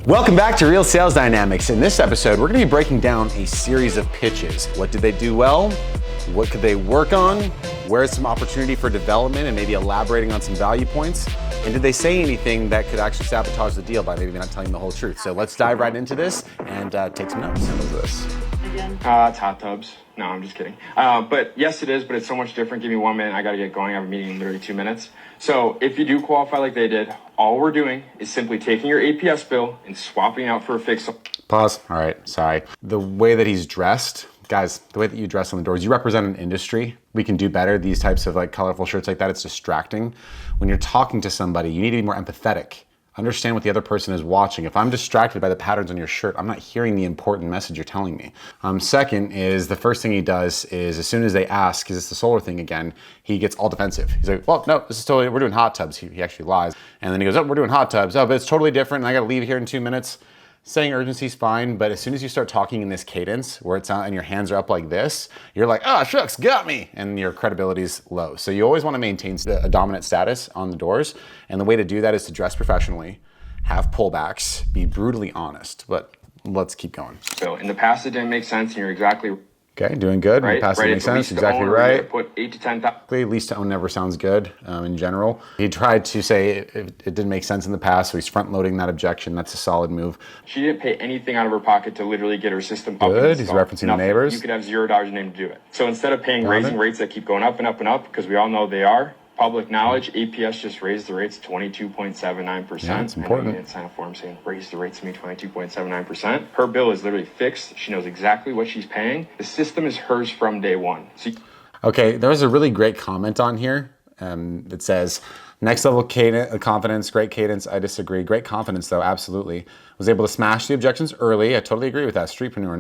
Welcome back to Real Sales Dynamics. In this episode, we're going to be breaking down a series of pitches. What did they do well? What could they work on? Where's some opportunity for development and maybe elaborating on some value points? And did they say anything that could actually sabotage the deal by maybe not telling the whole truth? So let's dive right into this and take some notes. What is this? It's hot tubs. No, I'm just kidding. But yes, it is, but it's so much different. Give me 1 minute. I got to get going. I have a meeting in literally 2 minutes. So if you do qualify like they did, all we're doing is simply taking your APS bill and swapping out for a fixed. Pause. All right. Sorry. The way that he's dressed, guys, the way that you dress on the doors, you represent an industry. We can do better. These types of like colorful shirts like that, it's distracting. When you're talking to somebody, you need to be more empathetic. Understand what the other person is watching. If I'm distracted by the patterns on your shirt, I'm not hearing the important message you're telling me. Second is the first thing he does is as soon as they ask, is this the solar thing again, he gets all defensive. He's like, well, no, this is totally, we're doing hot tubs. He actually lies. And then he goes, oh, we're doing hot tubs. Oh, but it's totally different and I gotta leave here in 2 minutes. Saying urgency is fine, but as soon as you start talking in this cadence where it's out and your hands are up like this, you're like, oh, shucks, got me. And your credibility is low. So you always want to maintain a dominant status on the doors. And the way to do that is to dress professionally, have pullbacks, be brutally honest, but let's keep going. So in the past, it didn't make sense and you're exactly okay, doing good. right. Past it makes sense, exactly right. Put 8 to 10,000. Lease to own never sounds good in general. He tried to say it didn't make sense in the past, so he's front loading that objection. That's a solid move. She didn't pay anything out of her pocket to literally get her system up. Good, he's referencing the neighbors. You could have $0 in name to do it. So instead of paying raising rates that keep going up and up and up, because we all know they are, public knowledge, APS just raised the rates 22.79%. Yeah, it's important. I didn't sign a form saying raise the rates to me 22.79%. Her bill is literally fixed. She knows exactly what she's paying. The system is hers from day one. Okay, there's a really great comment on here that says, next level confidence, great cadence. I disagree. Great confidence though, absolutely. Was able to smash the objections early. I totally agree with that. Streetpreneur,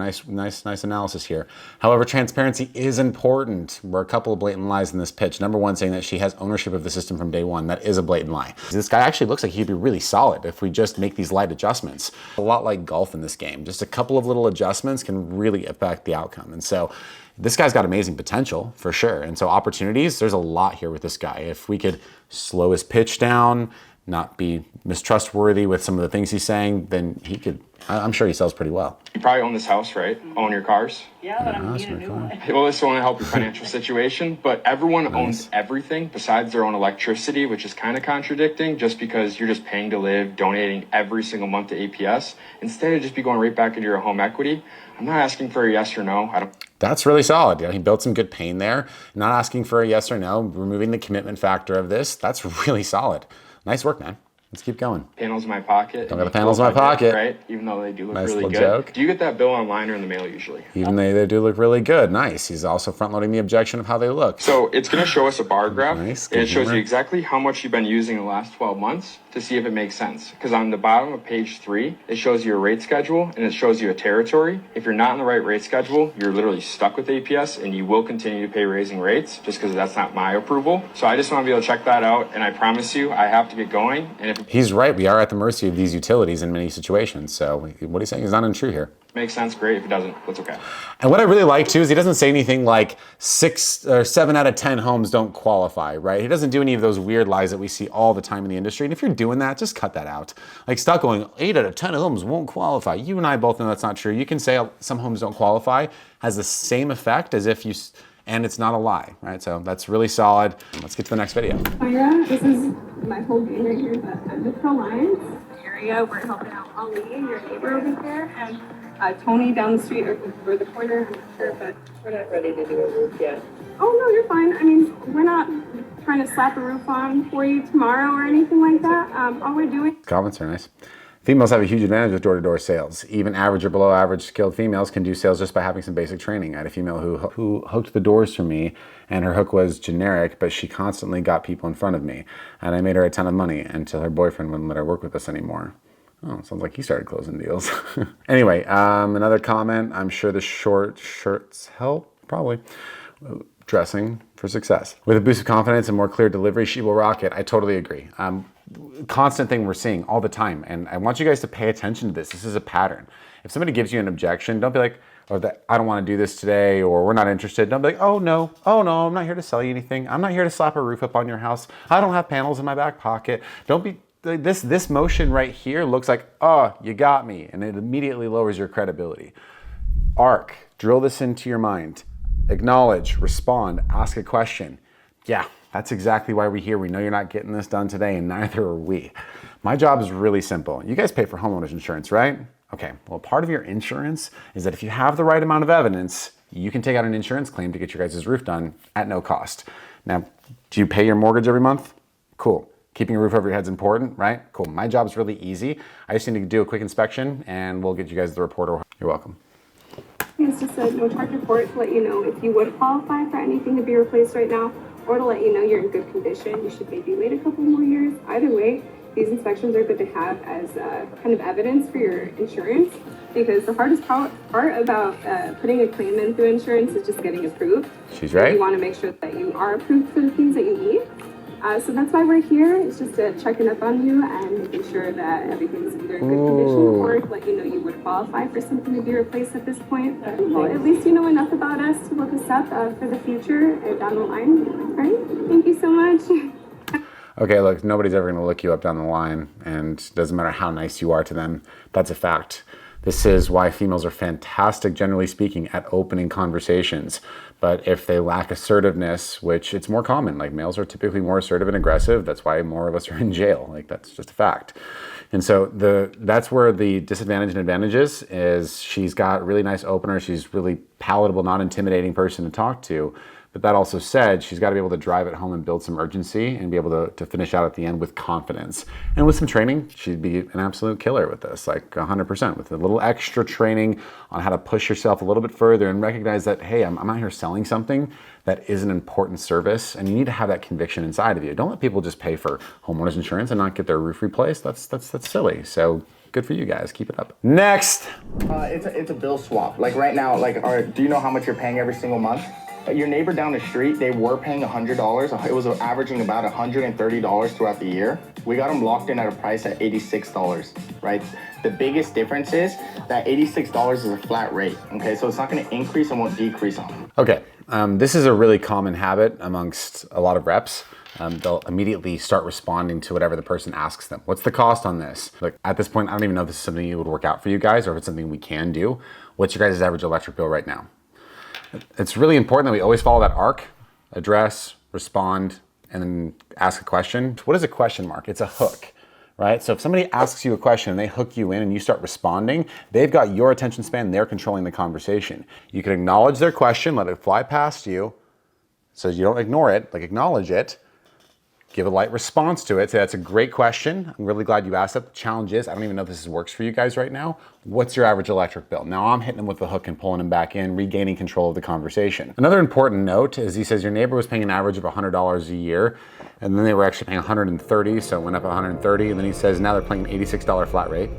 nice analysis here. However, transparency is important. There are a couple of blatant lies in this pitch. Number one, saying that she has ownership of the system from day one. That is a blatant lie. This guy actually looks like he'd be really solid if we just make these light adjustments. A lot like golf in this game. Just a couple of little adjustments can really affect the outcome. And so this guy's got amazing potential for sure. And so opportunities, there's a lot here with this guy. If we could slow his pitch down, not be mistrustworthy with some of the things he's saying, then he could, I'm sure he sells pretty well. You probably own this house, right? Own your cars? Yeah, but I'm getting a new one. Well, this will help your financial situation, but everyone owns everything besides their own electricity, which is kind of contradicting just because you're just paying to live, donating every single month to APS, instead of just be going right back into your home equity. I'm not asking for a yes or no. That's really solid. He built some good pain there. Not asking for a yes or no, removing the commitment factor of this. That's really solid. Nice work, man. Let's keep going. Panels in my pocket. Don't got the panels in my pocket. Right? Even though they do look nice really good. Joke. Do you get that bill online or in the mail usually? Even they do look really good. Nice. He's also front loading the objection of how they look. So it's going to show us a bar graph. Nice. And it shows you exactly how much you've been using in the last 12 months to see if it makes sense. Because on the bottom of page 3, it shows you a rate schedule and it shows you a territory. If you're not in the right rate schedule, you're literally stuck with APS and you will continue to pay raising rates just because that's not my approval. So I just want to be able to check that out. And I promise you, I have to get going. And if he's right, we are at the mercy of these utilities in many situations. So what he's saying is not untrue here. Makes sense, great. If it doesn't, that's okay. And what I really like too is he doesn't say anything like 6 or 7 out of 10 homes don't qualify, right? He doesn't do any of those weird lies that we see all the time in the industry. And if you're doing that, just cut that out. Like stop going 8 out of 10 homes won't qualify. You and I both know that's not true. You can say some homes don't qualify, has the same effect as if you, and it's not a lie, right? So that's really solid. Let's get to the next video. Myra, this is my whole game right here, the Metro Lines area. We're helping out Ali, your neighbor over there, and Tony down the street or the corner. I'm not sure, but We're not ready to do a roof yet. oh no, you're fine. I mean, we're not trying to slap a roof on for you tomorrow or anything like that. All we're doing. Comments are nice. Females have a huge advantage with door-to-door sales. Even average or below average skilled females can do sales just by having some basic training. I had a female who hooked the doors for me, and her hook was generic, but she constantly got people in front of me. And I made her a ton of money until her boyfriend wouldn't let her work with us anymore. Oh, sounds like he started closing deals. Anyway, another comment. I'm sure the short shirts help, probably. Dressing for success. With a boost of confidence and more clear delivery, she will rock it. I totally agree. Constant thing we're seeing all the time. And I want you guys to pay attention to this. This is a pattern. If somebody gives you an objection, don't be like, or that I don't want to do this today, or we're not interested. Don't be like, oh no, I'm not here to sell you anything. I'm not here to slap a roof up on your house. I don't have panels in my back pocket. Don't be This motion right here looks like, oh, you got me, and it immediately lowers your credibility. A.R.Q, drill this into your mind. Acknowledge, respond, ask a question. Yeah, that's exactly why we're here. We know you're not getting this done today, and neither are we. My job is really simple. You guys pay for homeowners insurance, right? Okay, well, part of your insurance is that if you have the right amount of evidence, you can take out an insurance claim to get your guys' roof done at no cost. Now, do you pay your mortgage every month? Cool. Keeping a roof over your head is important, right? Cool. My job's really easy. I just need to do a quick inspection and we'll get you guys the report. You're welcome. It's just a no charge report to let you know if you would qualify for anything to be replaced right now, or to let you know you're in good condition. You should maybe wait a couple more years. Either way, these inspections are good to have as kind of evidence for your insurance, because the hardest part about putting a claim in through insurance is just getting approved. She's right. You want to make sure that you are approved for the things that you need. So that's why we're here. It's just checking up on you and making sure that everything's either in good condition, or to let you know you would qualify for something to be replaced at this point. Well, at least you know enough about us to look us up for the future down the line. All right? Thank you so much. Okay, look, nobody's ever going to look you up down the line, and it doesn't matter how nice you are to them. That's a fact. This is why females are fantastic, generally speaking, at opening conversations. But if they lack assertiveness, which it's more common, like males are typically more assertive and aggressive, that's why more of us are in jail. Like, that's just a fact. And so that's where the disadvantage and advantage is she's got really nice openers. She's really palatable, not intimidating person to talk to. But that also said, she's got to be able to drive it home and build some urgency and be able to finish out at the end with confidence. And with some training, she'd be an absolute killer with this, like 100%, with a little extra training on how to push yourself a little bit further and recognize that, hey, I'm out here selling something that is an important service, and you need to have that conviction inside of you. Don't let people just pay for homeowners insurance and not get their roof replaced. That's silly. So good for you guys. Keep it up. Next. It's a bill swap. Like right now, do you know how much you're paying every single month? Your neighbor down the street, they were paying $100. It was averaging about $130 throughout the year. We got them locked in at a price at $86, right? The biggest difference is that $86 is a flat rate, okay? So it's not gonna increase and won't decrease on them. Okay, this is a really common habit amongst a lot of reps. They'll immediately start responding to whatever the person asks them. What's the cost on this? Look, at this point, I don't even know if this is something that would work out for you guys or if it's something we can do. What's your guys' average electric bill right now? It's really important that we always follow that A.R.Q, address, respond, and then ask a question. What is a question mark? It's a hook, right? So if somebody asks you a question and they hook you in and you start responding, they've got your attention span, they're controlling the conversation. You can acknowledge their question, let it fly past you, so you don't ignore it, like acknowledge it, give a light response to it. Say, that's a great question. I'm really glad you asked that. The challenge is, I don't even know if this works for you guys right now. What's your average electric bill? Now I'm hitting him with the hook and pulling him back in, regaining control of the conversation. Another important note is he says your neighbor was paying an average of $100 a year, and then they were actually paying $130, so it went up $130, and then he says now they're paying an $86 flat rate.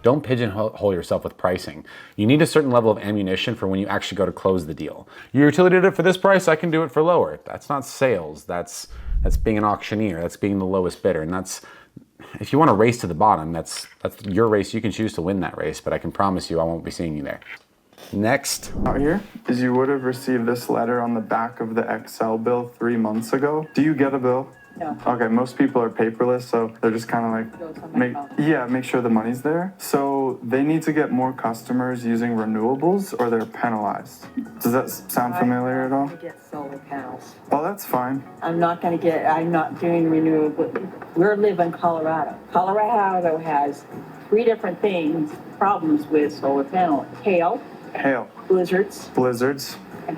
Don't pigeonhole yourself with pricing. You need a certain level of ammunition for when you actually go to close the deal. Your utility did it for this price, I can do it for lower. That's not sales, that's being an auctioneer, that's being the lowest bidder, and that's, if you want to race to the bottom, that's your race. You can choose to win that race, but I can promise you I won't be seeing you there. Next. Out here is you would have received this letter on the back of the Excel bill 3 months ago. Do you get a bill? No. Okay, most people are paperless, so they're just kind of like, make sure the money's there. So they need to get more customers using renewables or they're penalized. Does that sound familiar at all? I get solar panels. Oh, that's fine. I'm not doing renewable. We live in Colorado. Colorado has 3 different problems with solar panel. Hail, blizzards, and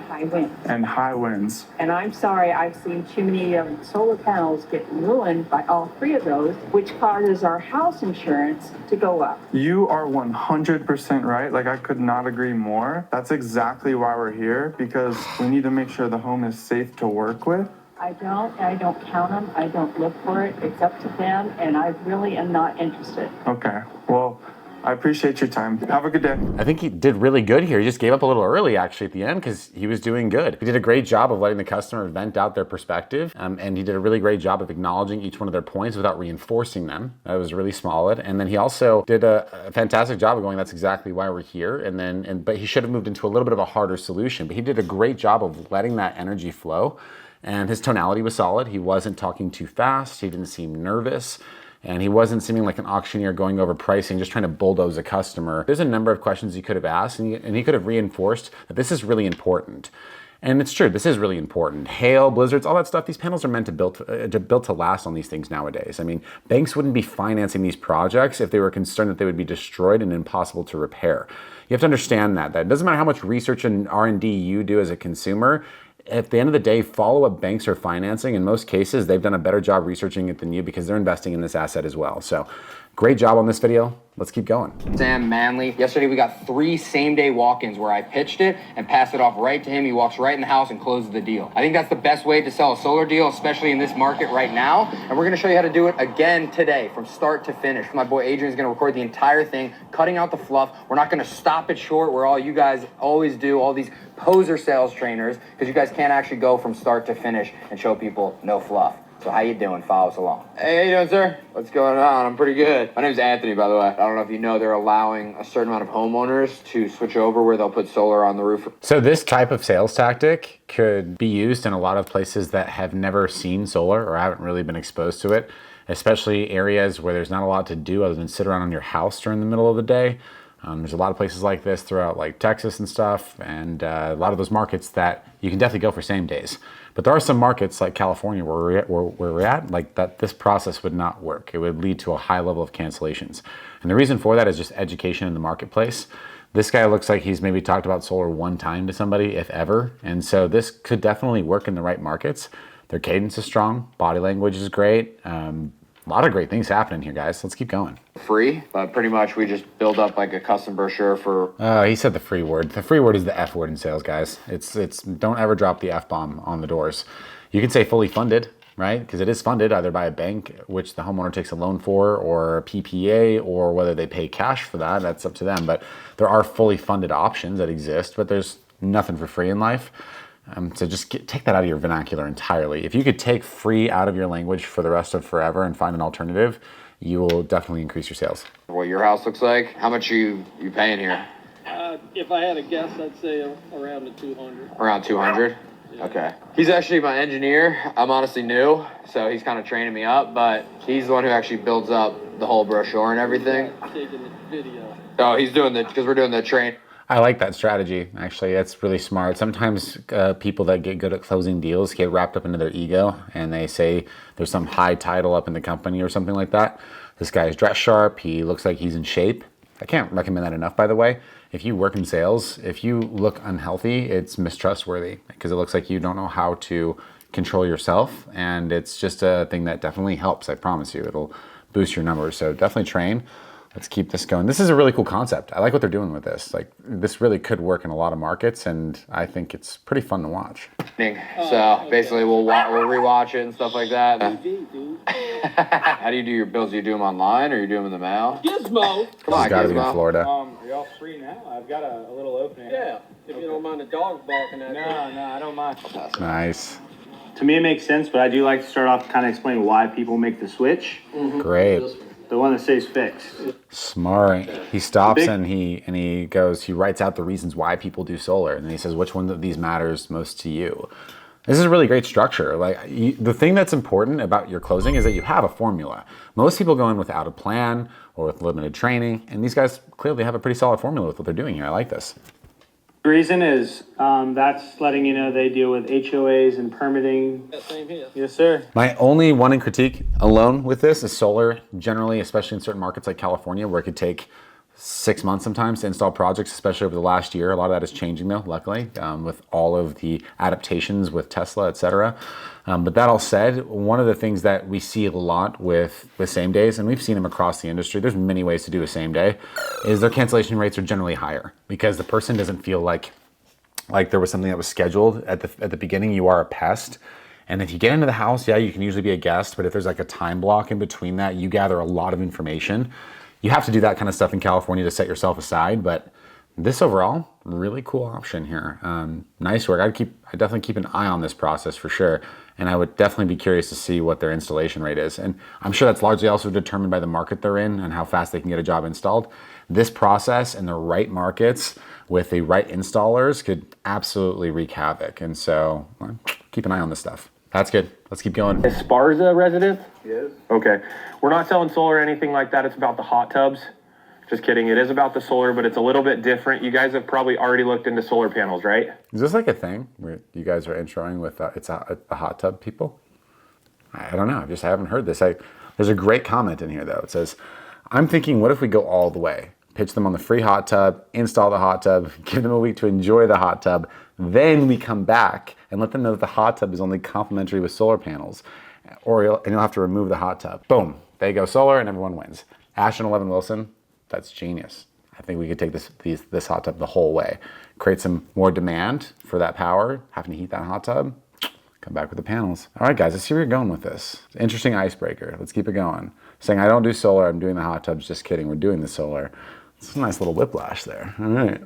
high winds. And I'm sorry, I've seen too many solar panels get ruined by all 3 of those, which causes our house insurance to go up. You are 100% right. Like, I could not agree more. That's exactly why we're here, because we need to make sure the home is safe to work with. I don't count them. I don't look for it. It's up to them, and I really am not interested. Okay, well, I appreciate your time. Have a good day. I think he did really good here. He just gave up a little early actually at the end because he was doing good. He did a great job of letting the customer vent out their perspective, and he did a really great job of acknowledging each one of their points without reinforcing them. That was really solid. And then he also did a fantastic job of going, that's exactly why we're here. But he should have moved into a little bit of a harder solution. But he did a great job of letting that energy flow. And his tonality was solid. He wasn't talking too fast. He didn't seem nervous. and he wasn't seeming like an auctioneer going over pricing, just trying to bulldoze a customer. There's a number of questions he could have asked, and he could have reinforced that this is really important. And it's true, this is really important. Hail, blizzards, all that stuff, these panels are meant to build to last on these things nowadays. I mean, banks wouldn't be financing these projects if they were concerned that they would be destroyed and impossible to repair. You have to understand that it doesn't matter how much research and R&D you do as a consumer. At the end of the day, follow what banks are financing. In most cases, they've done a better job researching it than you because they're investing in this asset as well. So great job on this video. Let's keep going. Sam Manley. Yesterday we got 3 same-day walk-ins where I pitched it and passed it off right to him. He walks right in the house and closes the deal. I think that's the best way to sell a solar deal, especially in this market right now. And we're going to show you how to do it again today from start to finish. My boy Adrian is going to record the entire thing, cutting out the fluff. We're not going to stop it short where all you guys always do, all these poser sales trainers, because you guys can't actually go from start to finish and show people no fluff. So how you doing? Follow us along. Hey, how you doing, sir? What's going on? I'm pretty good. My name's Anthony, by the way. I don't know if you know, they're allowing a certain amount of homeowners to switch over where they'll put solar on the roof. So this type of sales tactic could be used in a lot of places that have never seen solar or haven't really been exposed to it, especially areas where there's not a lot to do other than sit around on your house during the middle of the day. There's a lot of places like this throughout like Texas and stuff, and a lot of those markets that you can definitely go for same days. But there are some markets like California where we're at, like that this process would not work. It would lead to a high level of cancellations. And the reason for that is just education in the marketplace. This guy looks like he's maybe talked about solar one time to somebody, if ever. And so this could definitely work in the right markets. Their cadence is strong, body language is great. A lot of great things happening here, guys. Let's keep going. Free, but pretty much we just build up like a custom brochure for... He said the free word. The free word is the F word in sales, guys. It's don't ever drop the F-bomb on the doors. You can say fully funded, right? Because it is funded either by a bank, which the homeowner takes a loan for, or a PPA, or whether they pay cash for that. That's up to them. But there are fully funded options that exist, but there's nothing for free in life. So just take that out of your vernacular entirely. If you could take free out of your language for the rest of forever and find an alternative, you will definitely increase your sales. What your house looks like. How much are you paying here? If I had a guess, I'd say around the 200. Around 200? Yeah. Okay. He's actually my engineer. I'm honestly new, so he's kind of training me up, but he's the one who actually builds up the whole brochure and everything. Taking the video. Oh, he's doing because we're doing the train. I like that strategy, actually. It's really smart. Sometimes people that get good at closing deals get wrapped up into their ego, and they say there's some high title up in the company or something like that. This guy's dressed sharp. He looks like he's in shape. I can't recommend that enough, by the way. If you work in sales, if you look unhealthy, it's mistrustworthy because it looks like you don't know how to control yourself, and it's just a thing that definitely helps, I promise you. It'll boost your numbers, so definitely train. Let's keep this going. This is a really cool concept. I like what they're doing with this. Like, this really could work in a lot of markets, and I think it's pretty fun to watch. So basically, we'll rewatch it and stuff like that. TV, dude. How do you do your bills? Do you do them online or you do them in the mail? Gizmo. Come on, It's gotta be in Gizmo. Florida. Are y'all free now? I've got a little opening. Yeah, if you don't mind the dogs barking at you. No, I don't mind. Nice. To me, it makes sense, but I do like to start off kind of explaining why people make the switch. Great. The one that stays fixed. Smart. He stops and he goes, he writes out the reasons why people do solar, and then he says which one of these matters most to you. This is a really great structure. Like, the thing that's important about your closing is that you have a formula. Most people go in without a plan or with limited training, and these guys clearly have a pretty solid formula with what they're doing here. I like this. The reason is that's letting you know they deal with HOAs and permitting. Yeah, same here. Yes, sir. My only one in critique alone with this is solar, generally, especially in certain markets like California, where it could take 6 months sometimes to install projects, especially over the last year. A lot of that is changing though, luckily, with all of the adaptations with Tesla, etc. But that all said, one of the things that we see a lot with same days, and we've seen them across the industry, there's many ways to do a same day, is their cancellation rates are generally higher because the person doesn't feel like there was something that was scheduled at the beginning. You are a pest. And if you get into the house, yeah, you can usually be a guest, but if there's like a time block in between that, you gather a lot of information. You have to do that kind of stuff in California to set yourself aside, but this overall, really cool option here. Nice work. I'd definitely keep an eye on this process for sure. And I would definitely be curious to see what their installation rate is. And I'm sure that's largely also determined by the market they're in and how fast they can get a job installed. This process in the right markets with the right installers could absolutely wreak havoc. And so keep an eye on this stuff. That's good. Let's keep going. Esparza resident? Yes. Okay. We're not selling solar or anything like that. It's about the hot tubs. Just kidding. It is about the solar, but it's a little bit different. You guys have probably already looked into solar panels, right? Is this like a thing where you guys are introing with it's a hot tub people? I don't know. I haven't heard this. There's a great comment in here though. It says, I'm thinking, what if we go all the way? Pitch them on the free hot tub, install the hot tub, give them a week to enjoy the hot tub. Then we come back and let them know that the hot tub is only complimentary with solar panels, and you'll have to remove the hot tub. Boom, they go solar and everyone wins. Ashton 11 Wilson, that's genius. I think we could take this hot tub the whole way. Create some more demand for that power, having to heat that hot tub, come back with the panels. All right, guys, let's see where you're going with this. Interesting icebreaker. Let's keep it going. Saying, I don't do solar, I'm doing the hot tubs. Just kidding, we're doing the solar. It's a nice little whiplash there. All right.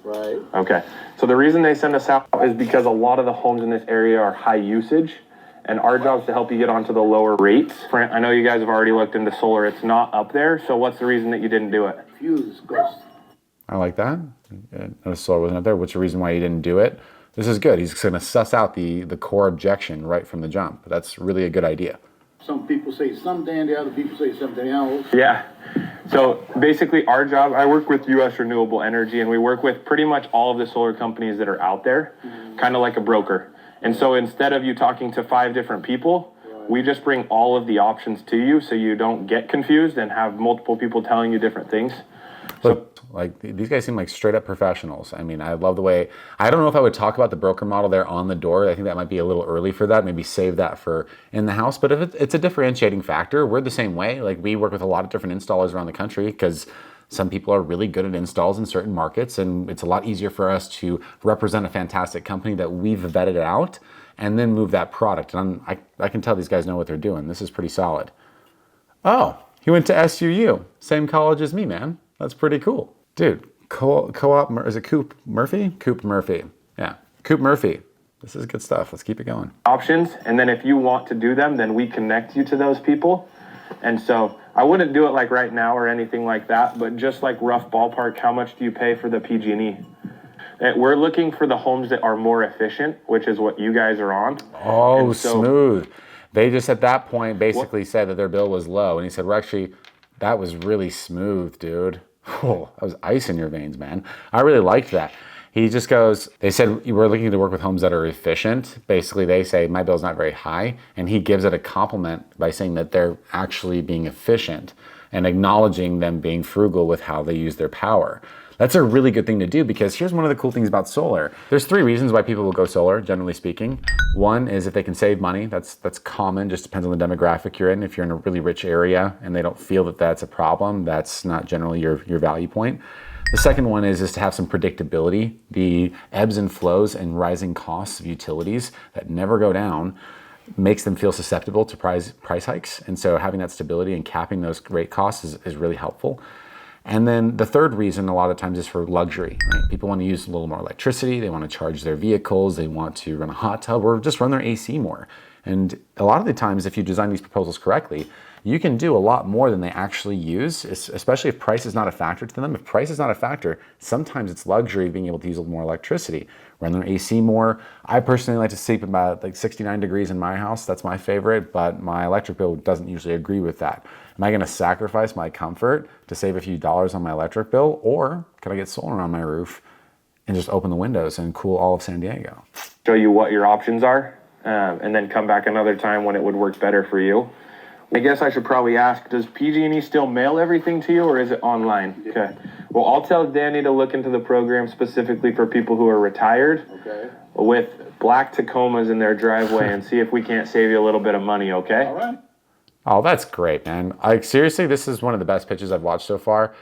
Right. Okay. So the reason they send us out is because a lot of the homes in this area are high usage, and our job is to help you get onto the lower rates. I know you guys have already looked into solar. It's not up there. So what's the reason that you didn't do it? Fuse goes. I like that. No solar wasn't up there. What's the reason why you didn't do it? This is good. He's going to suss out the core objection right from the jump. That's really a good idea. Some people say something, the other people say something else. Yeah. So basically our job, I work with U.S. Renewable Energy, and we work with pretty much all of the solar companies that are out there, kind of like a broker. And so instead of you talking to 5 different people, we just bring all of the options to you so you don't get confused and have multiple people telling you different things. Look, like these guys seem like straight up professionals. I mean, I love the way, I don't know if I would talk about the broker model there on the door. I think that might be a little early for that. Maybe save that for in the house. But if it's a differentiating factor, we're the same way. Like we work with a lot of different installers around the country because some people are really good at installs in certain markets. And it's a lot easier for us to represent a fantastic company that we've vetted out and then move that product. And I can tell these guys know what they're doing. This is pretty solid. Oh, he went to SUU. Same college as me, man. That's pretty cool. Dude, co-op, is it Coop Murphy? Coop Murphy. Yeah, Coop Murphy. This is good stuff. Let's keep it going. Options, and then if you want to do them, then we connect you to those people. And so I wouldn't do it like right now or anything like that, but just like rough ballpark, how much do you pay for the PG&E? We're looking for the homes that are more efficient, which is what you guys are on. Oh, so, smooth. They just at that point basically said that their bill was low. And he said, well, actually, that was really smooth, dude. Oh, that was ice in your veins, man. I really liked that. He just goes, they said, we're looking to work with homes that are efficient. Basically, they say, my bill's not very high. And he gives it a compliment by saying that they're actually being efficient and acknowledging them being frugal with how they use their power. That's a really good thing to do because here's one of the cool things about solar. There's 3 reasons why people will go solar, generally speaking. One is if they can save money. That's common, just depends on the demographic you're in. If you're in a really rich area and they don't feel that that's a problem, that's not generally your value point. The second one is to have some predictability. The ebbs and flows and rising costs of utilities that never go down makes them feel susceptible to price hikes. And so having that stability and capping those rate costs is really helpful. And then the third reason a lot of times is for luxury, right? People want to use a little more electricity. They want to charge their vehicles. They want to run a hot tub or just run their AC more. And a lot of the times, if you design these proposals correctly, you can do a lot more than they actually use, especially if price is not a factor to them. If price is not a factor, sometimes it's luxury being able to use a little more electricity, run their AC more. I personally like to sleep about like 69 degrees in my house. That's my favorite, but my electric bill doesn't usually agree with that. Am I going to sacrifice my comfort to save a few dollars on my electric bill, or can I get solar on my roof and just open the windows and cool all of San Diego? Show you what your options are, and then come back another time when it would work better for you. I guess I should probably ask, does PG&E still mail everything to you, or is it online? Okay. Well, I'll tell Danny to look into the program specifically for people who are retired with black Tacomas in their driveway and see if we can't save you a little bit of money, okay? All right. Oh, that's great, man. Like, seriously, this is one of the best pitches I've watched so far.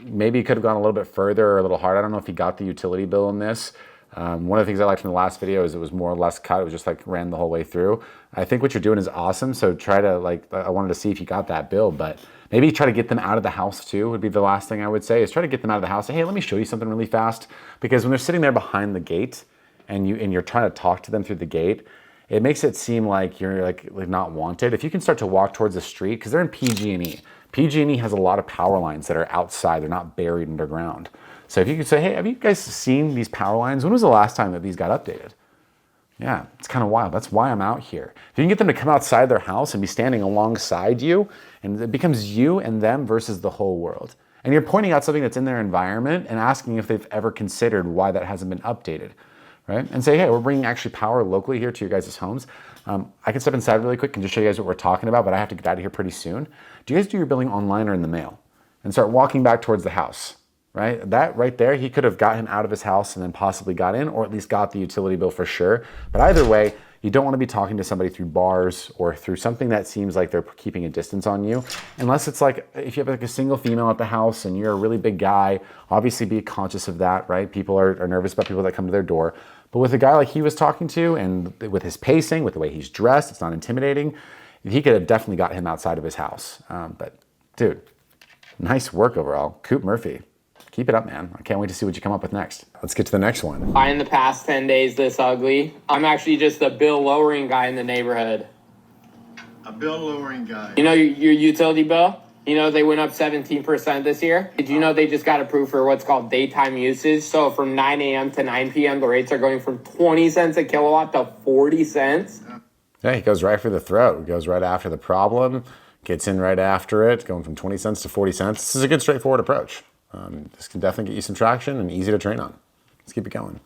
Maybe he could have gone a little bit further or a little harder. I don't know if he got the utility bill in this. One of the things I liked from the last video is it was more or less cut. It was just like ran the whole way through. I think what you're doing is awesome. So try to I wanted to see if you got that bill, but maybe try to get them out of the house too would be the last thing I would say is try to get them out of the house. Say, hey, let me show you something really fast. Because when they're sitting there behind the gate and you're trying to talk to them through the gate, it makes it seem like you're like not wanted. If you can start to walk towards the street, because they're in PG&E. PG&E has a lot of power lines that are outside. They're not buried underground. So if you could say, hey, have you guys seen these power lines? When was the last time that these got updated? Yeah, it's kind of wild. That's why I'm out here. If you can get them to come outside their house and be standing alongside you, and it becomes you and them versus the whole world. And you're pointing out something that's in their environment and asking if they've ever considered why that hasn't been updated, right? And say, hey, we're bringing actually power locally here to your guys' homes. I can step inside really quick and just show you guys what we're talking about, but I have to get out of here pretty soon. Do you guys do your billing online or in the mail? And start walking back towards the house. Right? That right there, he could have got him out of his house and then possibly got in, or at least got the utility bill for sure. But either way, you don't want to be talking to somebody through bars or through something that seems like they're keeping a distance on you. Unless it's like, if you have like a single female at the house and you're a really big guy, obviously be conscious of that, right? People are nervous about people that come to their door. But with a guy like he was talking to, and with his pacing, with the way he's dressed, it's not intimidating. He could have definitely got him outside of his house. But dude, nice work overall. Coop Murphy. Keep it up, man. I can't wait to see what you come up with next. Let's get to the next one. I, in the past 10 days, this ugly. I'm actually just the bill lowering guy in the neighborhood. A bill lowering guy. You know your utility bill? You know they went up 17% this year? Did you know they just got approved for what's called daytime usage? So from 9 a.m. to 9 p.m., the rates are going from 20 cents a kilowatt to 40 cents. Yeah, he goes right for the throat. He goes right after the problem, gets in right after it, going from 20 cents to 40 cents. This is a good straightforward approach. This can definitely get you some traction and easy to train on. Let's keep it going.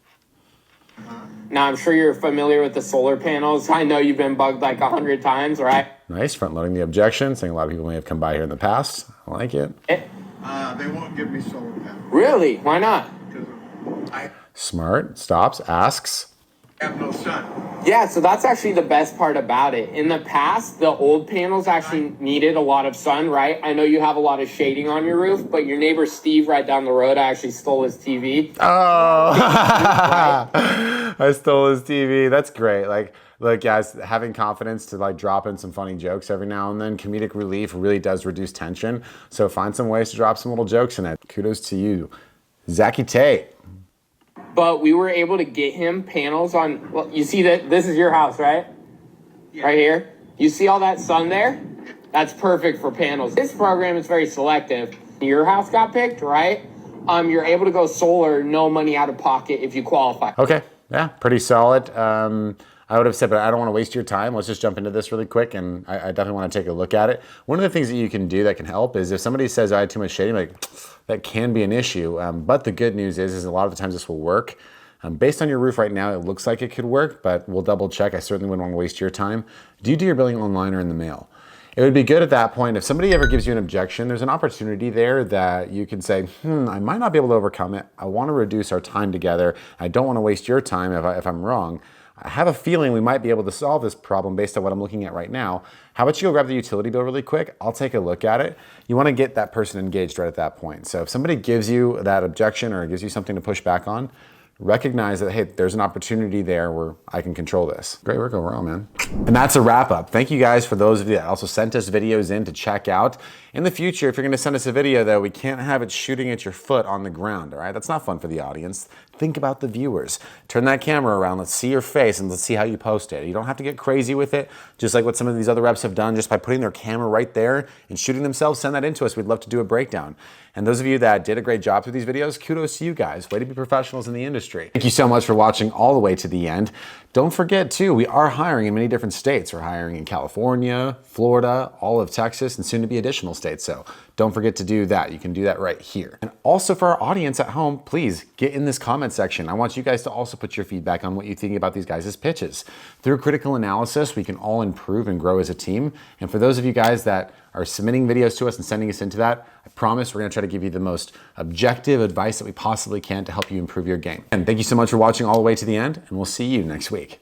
Now, I'm sure you're familiar with the solar panels. I know you've been bugged like 100 times, right? Nice, front loading the objection, saying a lot of people may have come by here in the past. I like it. They won't give me solar panels. Really? Why not? I Smart, stops, asks. have no sun. Yeah, so that's actually the best part about it. In the past, the old panels actually needed a lot of sun, right? I know you have a lot of shading on your roof, but your neighbor Steve right down the road actually stole his TV. Oh, I stole his TV. That's great. Like, look, guys, having confidence to like drop in some funny jokes every now and then, comedic relief really does reduce tension. So find some ways to drop some little jokes in it. Kudos to you, Zachy Tate. But we were able to get him panels on, well, you see that this is your house, right? Yeah. Right here. You see all that sun there? That's perfect for panels. This program is very selective. Your house got picked, right? You're able to go solar, no money out of pocket if you qualify. Okay, yeah, pretty solid. I would have said, but I don't want to waste your time. Let's just jump into this really quick, and I definitely want to take a look at it. One of the things that you can do that can help is if somebody says I had too much shading, like that can be an issue. But the good news is a lot of the times this will work. Based on your roof right now, it looks like it could work, but we'll double check. I certainly wouldn't want to waste your time. Do you do your billing online or in the mail? It would be good at that point, if somebody ever gives you an objection, there's an opportunity there that you can say, I might not be able to overcome it. I want to reduce our time together. I don't want to waste your time if I'm wrong. I have a feeling we might be able to solve this problem based on what I'm looking at right now. How about you go grab the utility bill really quick? I'll take a look at it. You want to get that person engaged right at that point. So if somebody gives you that objection or gives you something to push back on, recognize that, hey, there's an opportunity there where I can control this. Great work overall, man. And that's a wrap up. Thank you guys for those of you that also sent us videos in to check out. In the future, if you're gonna send us a video though, we can't have it shooting at your foot on the ground, all right? That's not fun for the audience. Think about the viewers. Turn that camera around, let's see your face and let's see how you post it. You don't have to get crazy with it, just like what some of these other reps have done, just by putting their camera right there and shooting themselves, send that in to us. We'd love to do a breakdown. And those of you that did a great job through these videos, kudos to you guys. Way to be professionals in the industry. Thank you so much for watching all the way to the end. Don't forget too, we are hiring in many different states. We're hiring in California, Florida, all of Texas, and soon to be additional states. So don't forget to do that. You can do that right here. And also for our audience at home, please get in this comment section. I want you guys to also put your feedback on what you think about these guys' pitches. Through critical analysis, we can all improve and grow as a team. And for those of you guys that are submitting videos to us and sending us into that, I promise we're gonna try to give you the most objective advice that we possibly can to help you improve your game. And thank you so much for watching all the way to the end, and we'll see you next week.